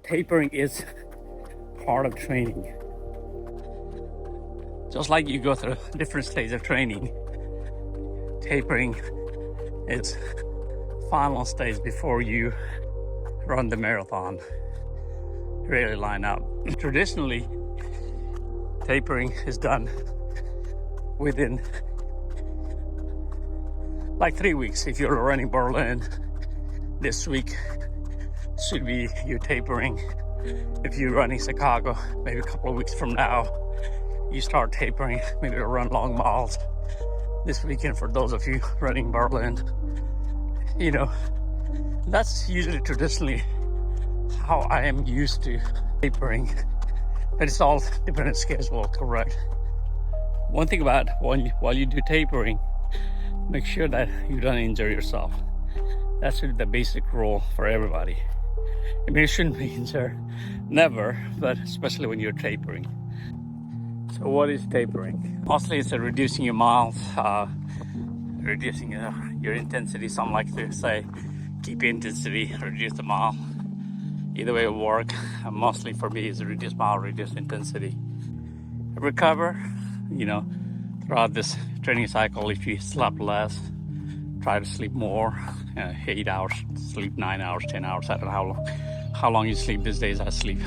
tapering is part of training. Just like you go through different stages of training, tapering is final stage before you run the marathon, really line up. Traditionally, tapering is done within like 3 weeks. If you're running Berlin, this week should be your tapering. If you're running Chicago, maybe a couple of weeks from now, you start tapering, maybe to run long miles this weekend for those of you running Berlin. You know, that's usually traditionally how I am used to tapering, but it's all dependent schedule, correct? One thing about while you do tapering, make sure that you don't injure yourself. That's the basic rule for everybody. I mean, you shouldn't be injured, never, but especially when you're tapering. So what is tapering? Mostly it's reducing your miles, reducing your intensity. Some like to say, keep intensity, reduce the mile. Either way it will work. Mostly for me is reduce mile, reduce intensity. Recover, throughout this training cycle. If you slept less, try to sleep more. 8 hours, sleep 9 hours, 10 hours. I don't know how long you sleep these days. I sleep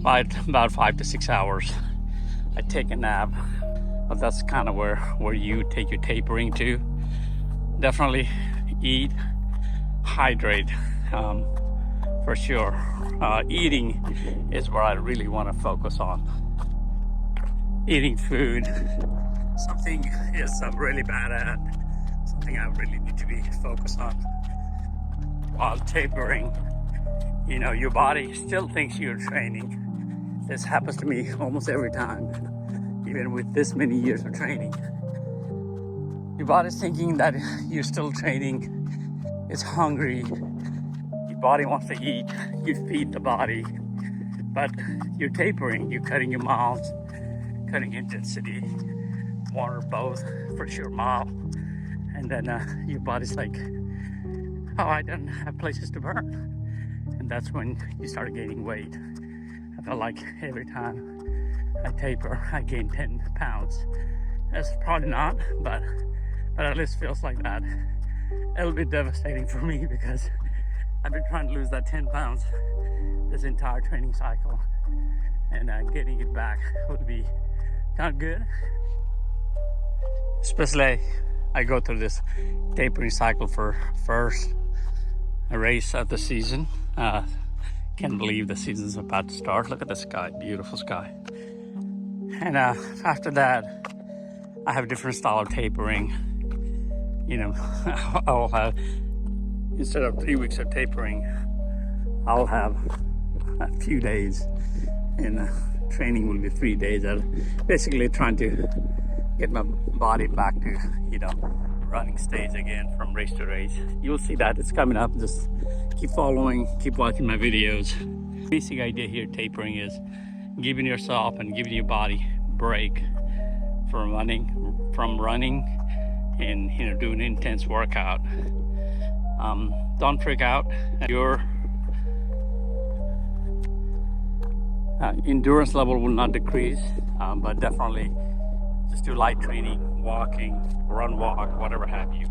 about 5 to 6 hours. I take a nap, but that's kind of where you take your tapering to. Definitely eat, hydrate, for sure. Eating is where I really want to focus on. Eating food, something is I'm really bad at, something I really need to be focused on. While tapering, your body still thinks you're training. This happens to me almost every time, even with this many years of training. Your body's thinking that you're still training, it's hungry, your body wants to eat, you feed the body, but you're tapering, you're cutting your miles, cutting intensity, water both, for sure mile, and then your body's like, oh, I don't have places to burn. And that's when you start gaining weight. I feel like every time I taper, I gain 10 pounds. That's probably not, but at least feels like that. It'll be devastating for me because I've been trying to lose that 10 pounds this entire training cycle, and getting it back would be not good. Especially I go through this tapering cycle for first race of the season. Can't believe the season's about to start. Look at the sky, beautiful sky. And after that, I have a different style of tapering. I'll have, instead of 3 weeks of tapering, I'll have a few days, and training will be 3 days. I'm basically trying to get my body back to, running stage again from race to race. You'll see that it's coming up. Just keep following, keep watching my videos. Basic idea here, tapering, is giving yourself and giving your body break from running and doing an intense workout. Don't freak out. Your endurance level will not decrease, but definitely just do light training, walking, run, walk, whatever have you.